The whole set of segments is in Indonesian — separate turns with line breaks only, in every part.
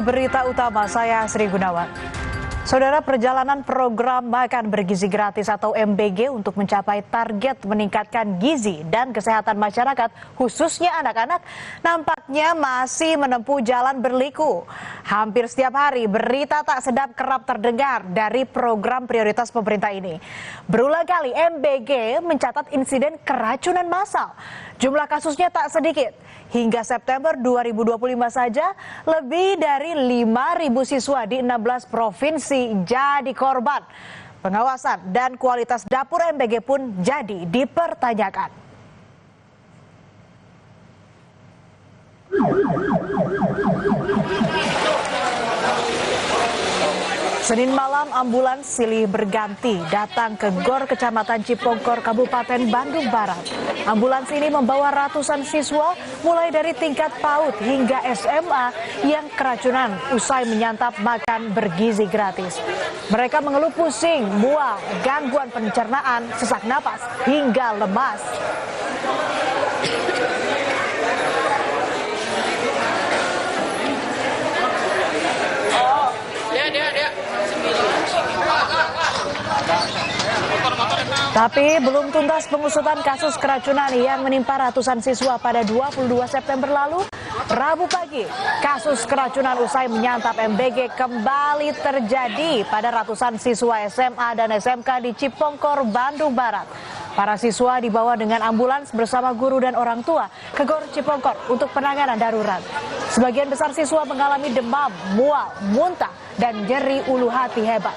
di berita utama, saya Sri Gunawan. Saudara, perjalanan program makan bergizi gratis atau MBG untuk mencapai target meningkatkan gizi dan kesehatan masyarakat, khususnya anak-anak, nampaknya masih menempuh jalan berliku. Hampir setiap hari berita tak sedap kerap terdengar dari program prioritas pemerintah ini. Berulang kali MBG mencatat insiden keracunan massal. Jumlah kasusnya tak sedikit. Hingga September 2025 saja, lebih dari 5.000 siswa di 16 provinsi jadi korban. Pengawasan dan kualitas dapur MBG pun jadi dipertanyakan. Senin malam, ambulans silih berganti datang ke GOR Kecamatan Cipongkor, Kabupaten Bandung Barat. Ambulans ini membawa ratusan siswa mulai dari tingkat PAUD hingga SMA yang keracunan usai menyantap makan bergizi gratis. Mereka mengeluh pusing, mual, gangguan pencernaan, sesak napas, hingga lemas. Tapi belum tuntas pengusutan kasus keracunan yang menimpa ratusan siswa pada 22 September lalu. Rabu pagi, kasus keracunan usai menyantap MBG kembali terjadi pada ratusan siswa SMA dan SMK di Cipongkor, Bandung Barat. Para siswa dibawa dengan ambulans bersama guru dan orang tua ke GOR Cipongkor untuk penanganan darurat. Sebagian besar siswa mengalami demam, mual, muntah, dan nyeri ulu hati hebat.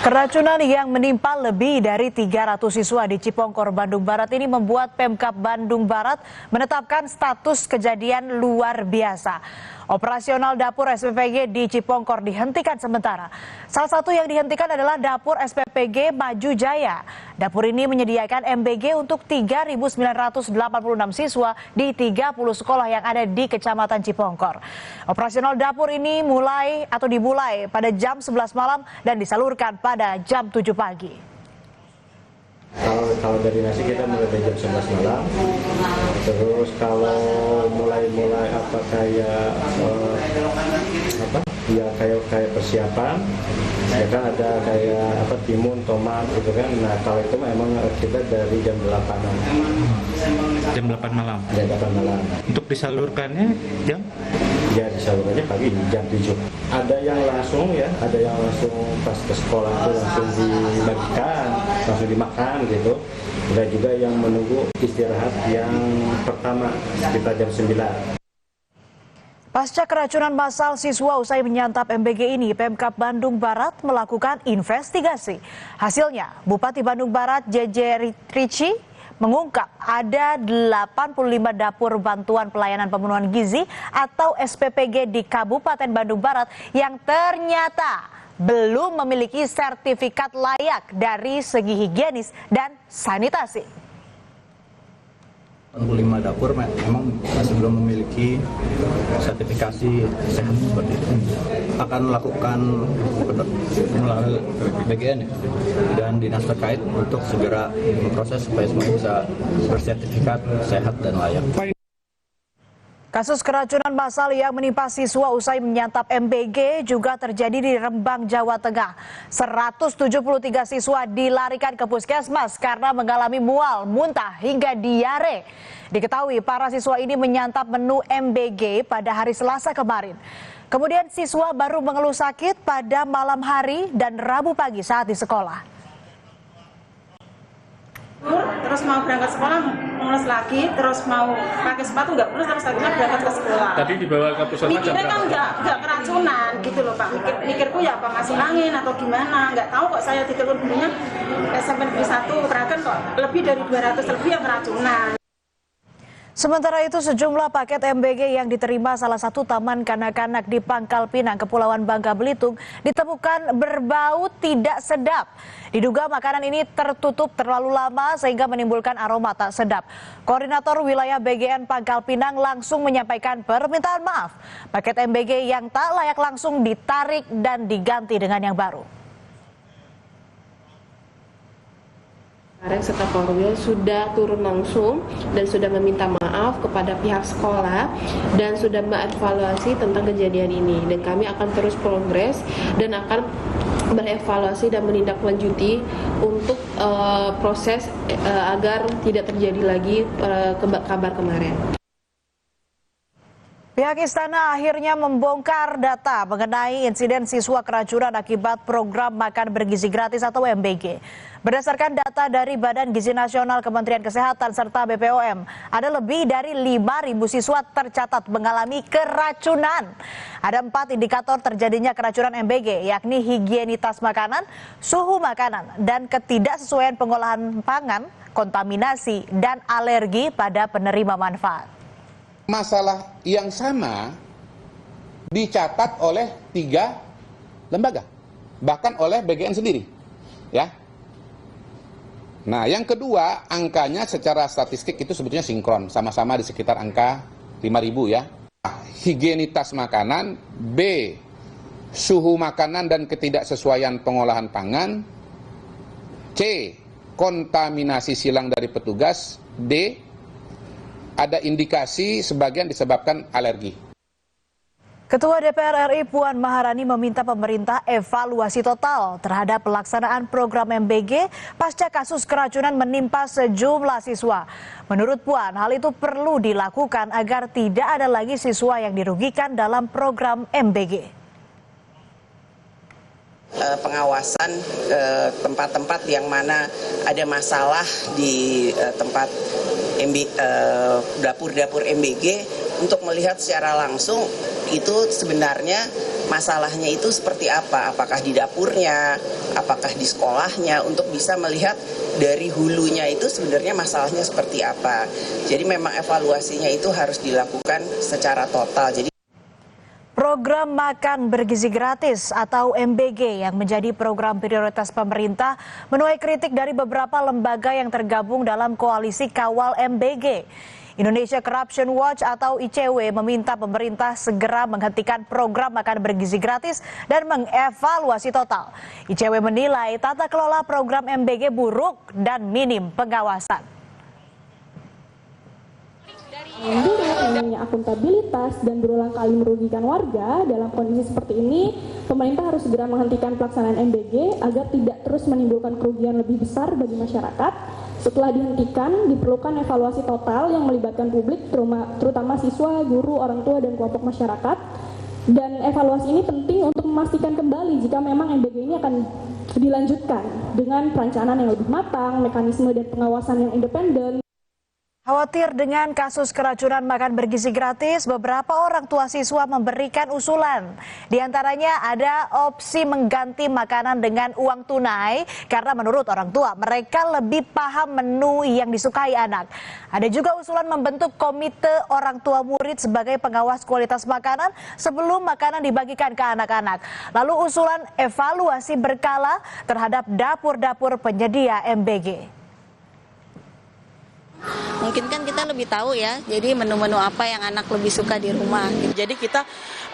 Keracunan yang menimpa lebih dari 300 siswa di Cipongkor, Bandung Barat ini membuat Pemkab Bandung Barat menetapkan status kejadian luar biasa. Operasional dapur SPPG di Cipongkor dihentikan sementara. Salah satu yang dihentikan adalah dapur SPPG Maju Jaya. Dapur ini menyediakan MBG untuk 3.986 siswa di 30 sekolah yang ada di Kecamatan Cipongkor. Operasional dapur ini dimulai pada jam 11 malam dan disalurkan pada jam 7 pagi.
Kalau dari nasi kita mulai dari jam 11 malam. Terus kalau mulai kayak persiapan, ya kan ada kayak timun, tomat gitu kan. Nah, kalau itu memang kita dari jam 8-an.
Jam 8 malam.
Jam 8 malam.
Untuk disalurkannya jam?
Ya, disalurkannya pagi jam 7. Ada yang langsung pas ke sekolah itu langsung dibagikan, langsung dimakan gitu. Ada juga yang menunggu istirahat yang pertama sekitar jam 9.
Pasca keracunan massal siswa usai menyantap MBG ini, Pemkab Bandung Barat melakukan investigasi. Hasilnya, Bupati Bandung Barat JJ Ricci mengungkap ada 85 dapur bantuan pelayanan pemenuhan gizi atau SPPG di Kabupaten Bandung Barat yang ternyata belum memiliki sertifikat layak dari segi higienis dan sanitasi.
85 dapur memang masih belum memiliki sertifikasi sehat seperti itu. Akan melakukan melalui BGN dan dinas terkait untuk segera memproses supaya semuanya bisa bersertifikat sehat dan layak.
Kasus keracunan massal yang menimpa siswa usai menyantap MBG juga terjadi di Rembang, Jawa Tengah. 173 siswa dilarikan ke puskesmas karena mengalami mual, muntah, hingga diare. Diketahui para siswa ini menyantap menu MBG pada hari Selasa kemarin. Kemudian siswa baru mengeluh sakit pada malam hari dan Rabu pagi saat di sekolah.
Terus mau berangkat sekolah mulus lagi, terus mau pakai sepatu nggak mulus, terus akhirnya berangkat ke sekolah.
Tadi dibawa ke puskesmas.
Mikirnya kan nggak keracunan gitu loh Pak. Mikirku ya apa masuk angin atau gimana, nggak tahu kok saya ditelepon bunyinya SMP Negeri 1 Kraken kok lebih dari 200 lebih yang keracunan.
Sementara itu, sejumlah paket MBG yang diterima salah satu taman kanak-kanak di Pangkal Pinang, Kepulauan Bangka Belitung, ditemukan berbau tidak sedap. Diduga makanan ini tertutup terlalu lama sehingga menimbulkan aroma tak sedap. Koordinator wilayah BGN Pangkal Pinang langsung menyampaikan permintaan maaf. Paket MBG yang tak layak langsung ditarik dan diganti dengan yang baru.
Kemarin Sektor Korwil sudah turun langsung dan sudah meminta maaf kepada pihak sekolah dan sudah mengevaluasi tentang kejadian ini, dan kami akan terus progres dan akan berevaluasi dan menindaklanjuti untuk proses agar tidak terjadi lagi kabar kemarin.
Pihak istana akhirnya membongkar data mengenai insiden siswa keracunan akibat program makan bergizi gratis atau MBG. Berdasarkan data dari Badan Gizi Nasional Kementerian Kesehatan serta BPOM, ada lebih dari 5.000 siswa tercatat mengalami keracunan. Ada 4 indikator terjadinya keracunan MBG, yakni higienitas makanan, suhu makanan, dan ketidaksesuaian pengolahan pangan, kontaminasi, dan alergi pada penerima manfaat.
Masalah yang sama dicatat oleh 3 lembaga, bahkan oleh BGN sendiri, ya. Nah, yang kedua, angkanya secara statistik itu sebetulnya sinkron, sama-sama di sekitar angka 5.000 ya. Higienitas makanan, B, suhu makanan dan ketidaksesuaian pengolahan pangan, C, kontaminasi silang dari petugas, D, ada indikasi sebagian disebabkan alergi.
Ketua DPR RI Puan Maharani meminta pemerintah evaluasi total terhadap pelaksanaan program MBG pasca kasus keracunan menimpa sejumlah siswa. Menurut Puan, hal itu perlu dilakukan agar tidak ada lagi siswa yang dirugikan dalam program MBG.
Pengawasan tempat-tempat yang mana ada masalah di tempat dapur-dapur MBG untuk melihat secara langsung itu sebenarnya masalahnya itu seperti apa, apakah di dapurnya, apakah di sekolahnya, untuk bisa melihat dari hulunya itu sebenarnya masalahnya seperti apa. Jadi memang evaluasinya itu harus dilakukan secara total.
Program makan bergizi gratis atau MBG yang menjadi program prioritas pemerintah menuai kritik dari beberapa lembaga yang tergabung dalam koalisi kawal MBG. Indonesia Corruption Watch atau ICW meminta pemerintah segera menghentikan program makan bergizi gratis dan mengevaluasi total. ICW menilai tata kelola program MBG buruk dan minim pengawasan.
Buruk, minimnya akuntabilitas, dan berulang kali merugikan warga. Dalam kondisi seperti ini, pemerintah harus segera menghentikan pelaksanaan MBG agar tidak terus menimbulkan kerugian lebih besar bagi masyarakat. Setelah dihentikan, diperlukan evaluasi total yang melibatkan publik, terutama siswa, guru, orang tua, dan kelompok masyarakat. Dan evaluasi ini penting untuk memastikan kembali jika memang MBG ini akan dilanjutkan dengan perencanaan yang lebih matang, mekanisme dan pengawasan yang independen.
Khawatir dengan kasus keracunan makan bergizi gratis, beberapa orang tua siswa memberikan usulan. Di antaranya ada opsi mengganti makanan dengan uang tunai karena menurut orang tua mereka lebih paham menu yang disukai anak. Ada juga usulan membentuk komite orang tua murid sebagai pengawas kualitas makanan sebelum makanan dibagikan ke anak-anak. Lalu usulan evaluasi berkala terhadap dapur-dapur penyedia MBG.
Mungkin kan kita lebih tahu ya, jadi menu-menu apa yang anak lebih suka di rumah.
Jadi kita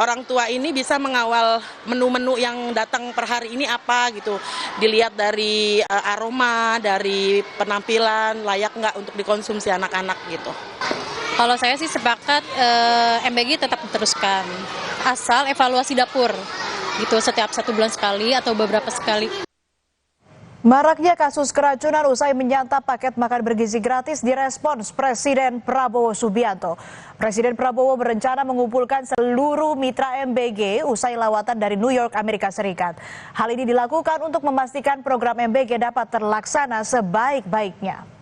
orang tua ini bisa mengawal menu-menu yang datang per hari ini apa gitu. Dilihat dari aroma, dari penampilan, layak nggak untuk dikonsumsi anak-anak gitu.
Kalau saya sih sepakat MBG tetap diteruskan, asal evaluasi dapur gitu setiap 1 bulan sekali atau beberapa sekali.
Maraknya kasus keracunan usai menyantap paket makan bergizi gratis direspons Presiden Prabowo Subianto. Presiden Prabowo berencana mengumpulkan seluruh mitra MBG usai lawatan dari New York, Amerika Serikat. Hal ini dilakukan untuk memastikan program MBG dapat terlaksana sebaik-baiknya.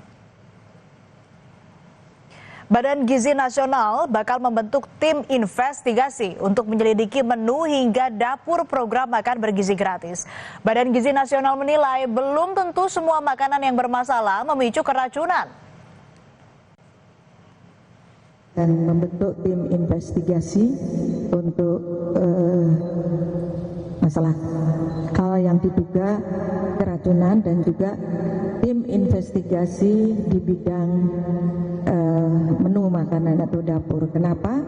Badan Gizi Nasional bakal membentuk tim investigasi untuk menyelidiki menu hingga dapur program makan bergizi gratis. Badan Gizi Nasional menilai belum tentu semua makanan yang bermasalah memicu keracunan.
Dan membentuk tim investigasi untuk masalah hal yang diduga keracunan dan juga tim investigasi di bidang menu makanan atau dapur. Kenapa?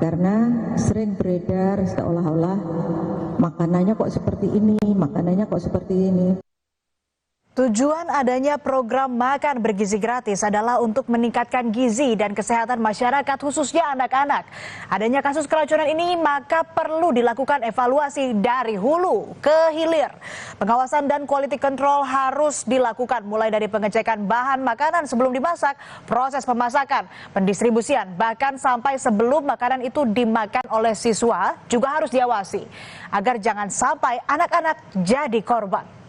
Karena sering beredar seolah-olah makanannya kok seperti ini, makanannya kok seperti ini.
Tujuan adanya program makan bergizi gratis adalah untuk meningkatkan gizi dan kesehatan masyarakat khususnya anak-anak. Adanya kasus keracunan ini maka perlu dilakukan evaluasi dari hulu ke hilir. Pengawasan dan quality control harus dilakukan mulai dari pengecekan bahan makanan sebelum dimasak, proses pemasakan, pendistribusian, bahkan sampai sebelum makanan itu dimakan oleh siswa juga harus diawasi agar jangan sampai anak-anak jadi korban.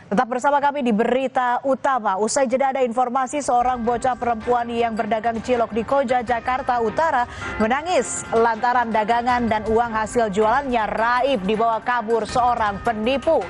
Tetap bersama kami di Berita Utama. Usai jeda ada informasi seorang bocah perempuan yang berdagang cilok di Koja, Jakarta Utara menangis lantaran dagangan dan uang hasil jualannya raib dibawa kabur seorang penipu.